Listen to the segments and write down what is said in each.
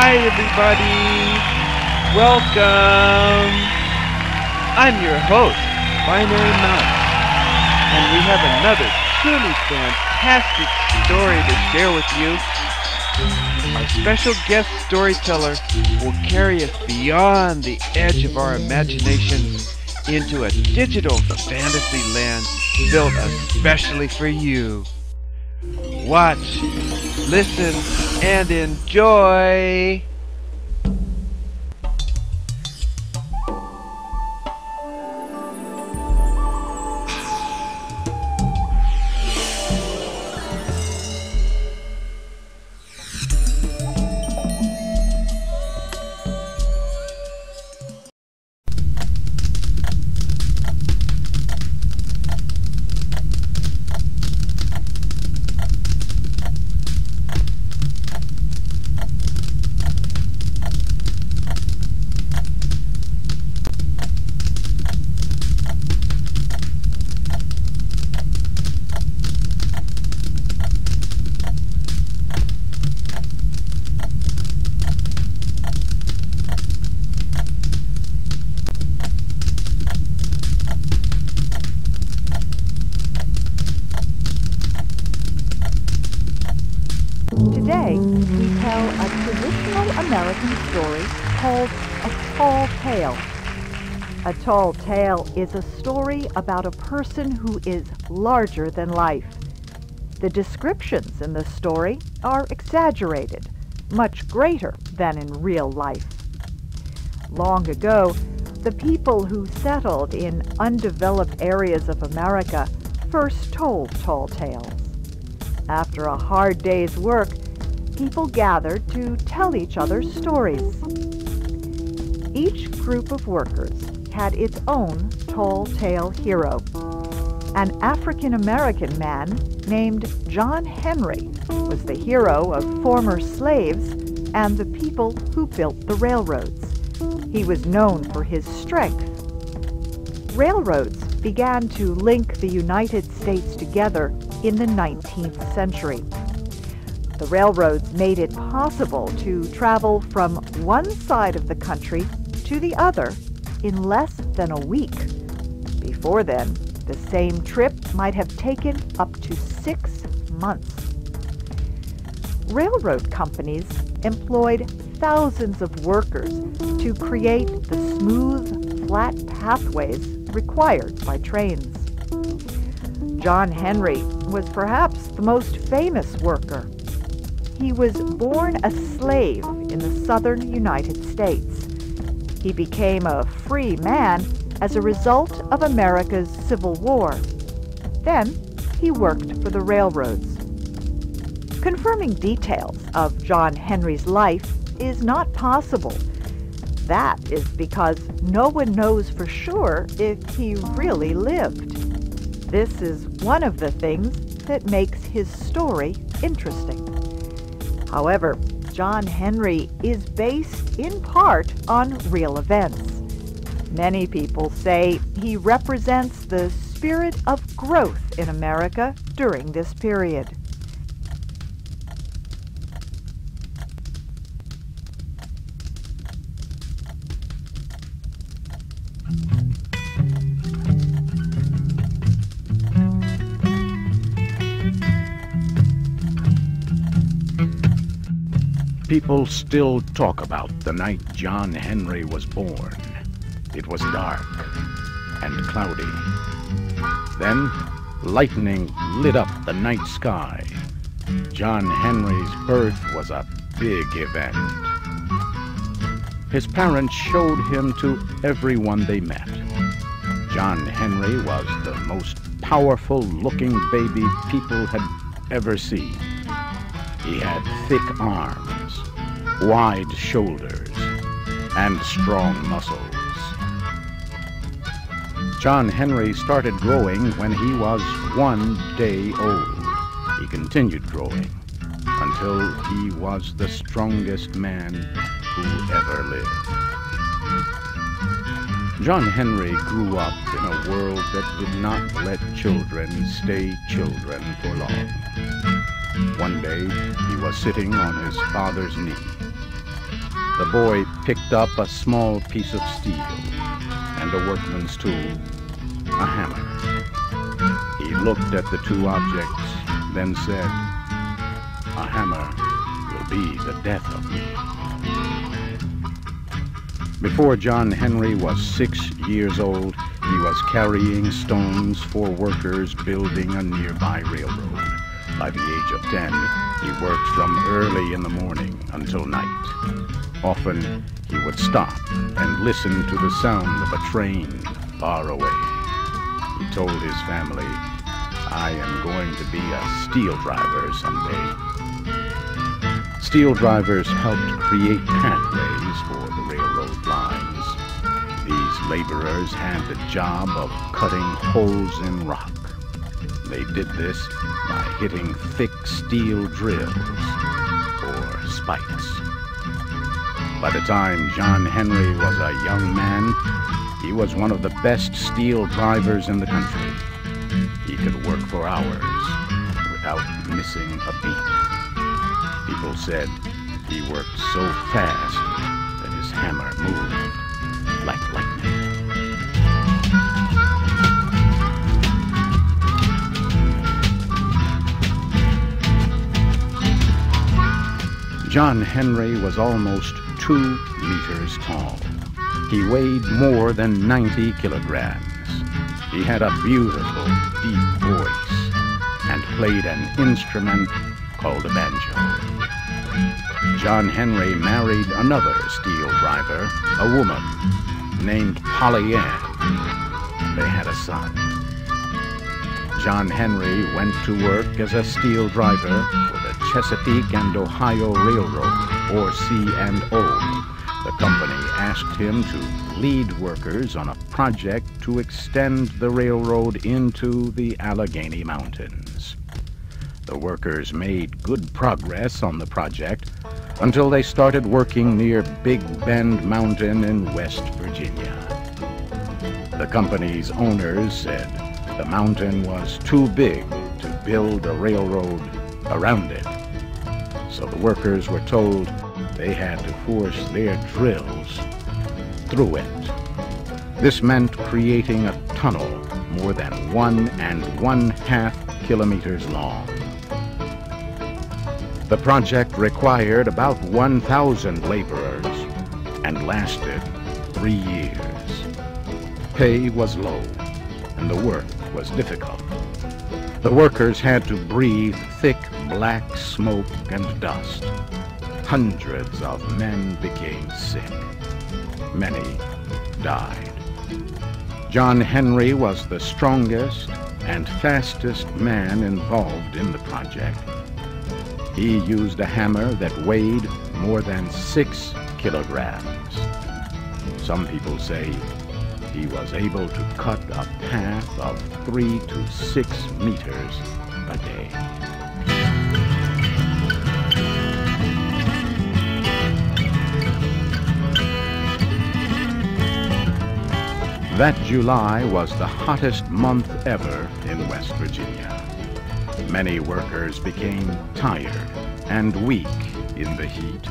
Hi everybody, welcome. I'm your host, Binary Mount, and we have another truly fantastic story to share with you. Our special guest storyteller will carry us beyond the edge of our imaginations into a digital fantasy land built especially for you. Watch, listen, and enjoy! Today, we tell a traditional American story called A Tall Tale. A tall tale is a story about a person who is larger than life. The descriptions in the story are exaggerated, much greater than in real life. Long ago, the people who settled in undeveloped areas of America first told tall tales. After a hard day's work, people gathered to tell each other stories. Each group of workers had its own tall tale hero. An African-American man named John Henry was the hero of former slaves and the people who built the railroads. He was known for his strength. Railroads began to link the United States together in the 19th century. The railroads made it possible to travel from one side of the country to the other in less than a week. Before then, the same trip might have taken up to 6 months. Railroad companies employed thousands of workers to create the smooth, flat pathways required by trains. John Henry was perhaps the most famous worker. He was born a slave in the southern United States. He became a free man as a result of America's Civil War. Then he worked for the railroads. Confirming details of John Henry's life is not possible. That is because no one knows for sure if he really lived. This is one of the things that makes his story interesting. However, John Henry is based in part on real events. Many people say he represents the spirit of growth in America during this period. People still talk about the night John Henry was born. It was dark and cloudy. Then, lightning lit up the night sky. John Henry's birth was a big event. His parents showed him to everyone they met. John Henry was the most powerful-looking baby people had ever seen. He had thick arms, wide shoulders, and strong muscles. John Henry started growing when he was 1 day old. He continued growing until he was the strongest man who ever lived. John Henry grew up in a world that did not let children stay children for long. One day, he was sitting on his father's knee. the boy picked up a small piece of steel and a workman's tool, a hammer. He looked at the two objects, then said, "A hammer will be the death of me." Before John Henry was 6 years old, he was carrying stones for workers building a nearby railroad. By the age of 10, he worked from early in the morning until night. Often, he would stop and listen to the sound of a train far away. He told his family, "I am going to be a steel driver someday." Steel drivers helped create pathways for the railroad lines. These laborers had the job of cutting holes in rock. They did this by hitting thick steel drills or spikes. By the time John Henry was a young man, he was one of the best steel drivers in the country. He could work for hours without missing a beat. People said he worked so fast that his hammer moved like lightning. John Henry was almost 2 meters tall. He weighed more than 90 kilograms. He had a beautiful, deep voice and played an instrument called a banjo. John Henry married another steel driver, a woman named Polly Ann. They had a son. John Henry went to work as a steel driver for the Chesapeake and Ohio Railroad, or C&O. The company asked him to lead workers on a project to extend the railroad into the Allegheny Mountains. The workers made good progress on the project until they started working near Big Bend Mountain in West Virginia. The company's owners said the mountain was too big to build a railroad around it. So the workers were told they had to force their drills through it. This meant creating a tunnel more than 1½ kilometers long. The project required about 1,000 laborers and lasted 3 years. Pay was low and the work was difficult. The workers had to breathe thick black smoke and dust. Hundreds of men became sick. Many died. John Henry was the strongest and fastest man involved in the project. He used a hammer that weighed more than 6 kilograms. Some people say he was able to cut a path of 3 to 6 meters a day. That July was the hottest month ever in West Virginia. Many workers became tired and weak in the heat.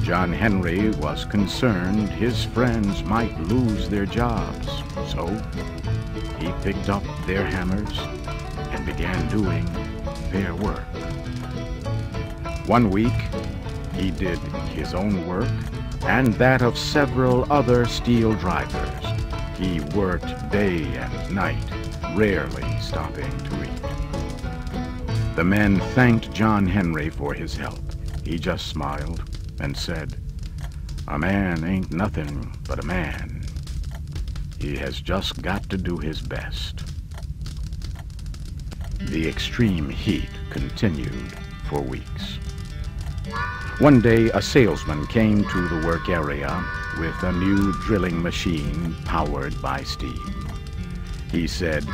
John Henry was concerned his friends might lose their jobs, so he picked up their hammers and began doing their work. One week, he did his own work and that of several other steel drivers. He worked day and night, rarely stopping to eat. The men thanked John Henry for his help. He just smiled and said, "A man ain't nothing but a man. He has just got to do his best." The extreme heat continued for weeks. One day, a salesman came to the work area with a new drilling machine powered by steam. He said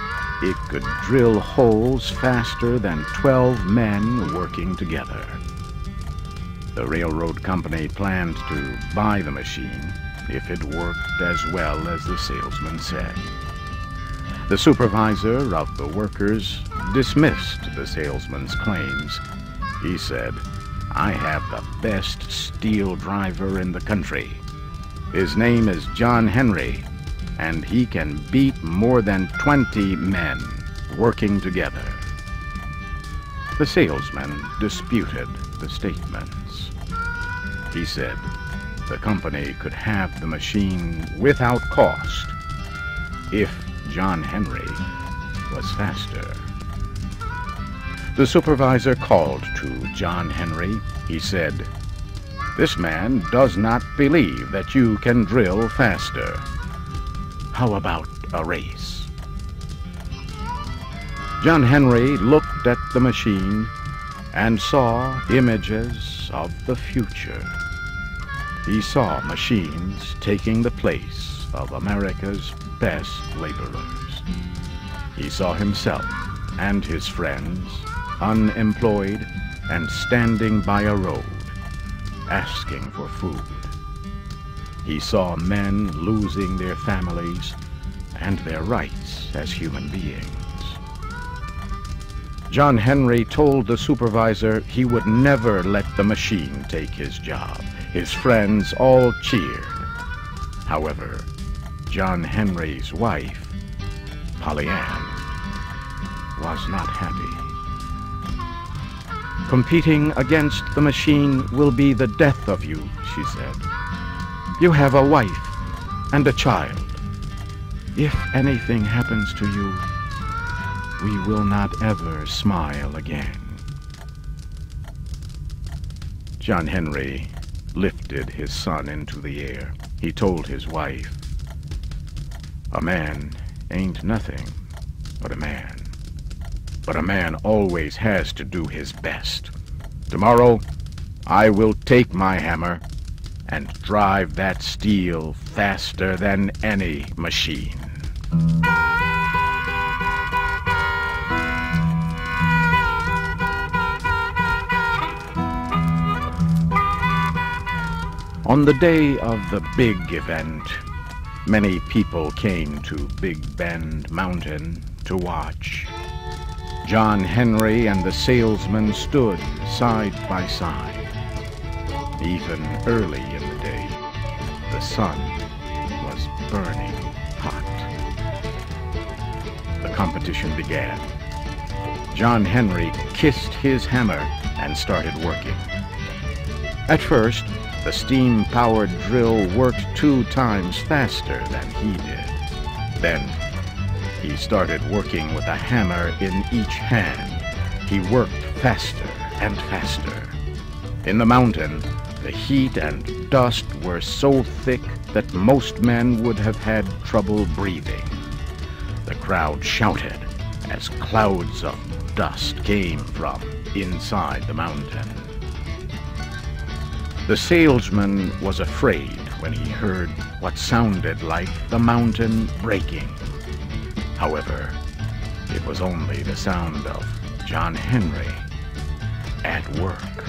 it could drill holes faster than 12 men working together. The railroad company planned to buy the machine if it worked as well as the salesman said. The supervisor of the workers dismissed the salesman's claims. He said, I have the best steel driver in the country. His name is John Henry, and he can beat more than 20 men working together." The salesman disputed the statements. He said the company could have the machine without cost if John Henry was faster. The supervisor called to John Henry. He said, "This man does not believe that you can drill faster. How about a race?" John Henry looked at the machine and saw images of the future. He saw machines taking the place of America's best laborers. He saw himself and his friends unemployed and standing by a road, asking for food. He saw men losing their families and their rights as human beings. John Henry told the supervisor he would never let the machine take his job. His friends all cheered. However, John Henry's wife, Polly Ann, was not happy. "Competing against the machine will be the death of you," she said. "You have a wife and a child. If anything happens to you, we will not ever smile again." John Henry lifted his son into the air. He told his wife, "A man ain't nothing but a man. But a man always has to do his best. Tomorrow, I will take my hammer and drive that steel faster than any machine." On the day of the big event, many people came to Big Bend Mountain to watch. John Henry and the salesman stood side by side. Even early in the day, the sun was burning hot. The competition began. John Henry kissed his hammer and started working. At first, the steam-powered drill worked 2 times faster than he did. Then, he started working with a hammer in each hand. He worked faster and faster. In the mountain, the heat and dust were so thick that most men would have had trouble breathing. The crowd shouted as clouds of dust came from inside the mountain. The salesman was afraid when he heard what sounded like the mountain breaking. However, it was only the sound of John Henry at work.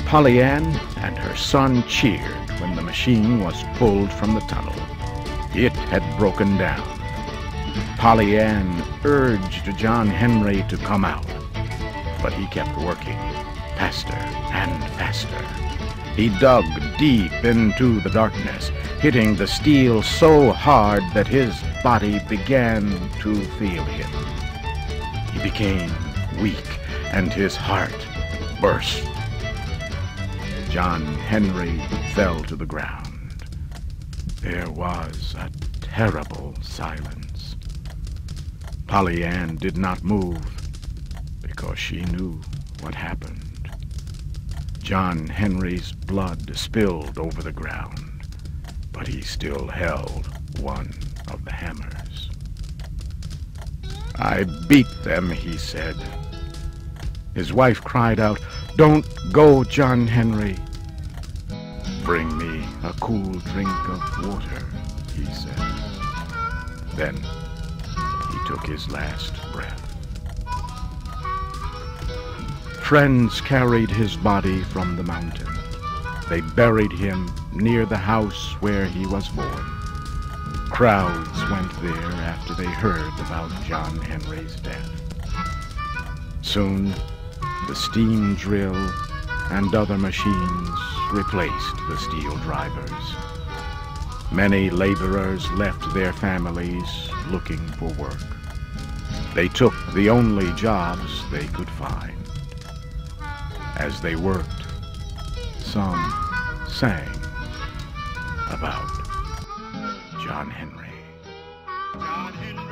Polly Ann and her son cheered when the machine was pulled from the tunnel. It had broken down. Polly Ann urged John Henry to come out, but he kept working faster and faster. He dug deep into the darkness, hitting the steel so hard that his body began to feel him. He became weak and his heart burst. John Henry fell to the ground. There was a terrible silence. Polly Ann did not move because she knew what happened. John Henry's blood spilled over the ground, but he still held one of the hammers. "I beat them," he said. His wife cried out, "Don't go, John Henry." "Bring me a cool drink of water," he said. Then he took his last breath. Friends carried his body from the mountain. They buried him near the house where he was born. Crowds went there after they heard about John Henry's death. Soon, The steam drill and other machines replaced the steel drivers. Many laborers left their families looking for work. They took the only jobs they could find. As they worked, some sang about John Henry. John Henry.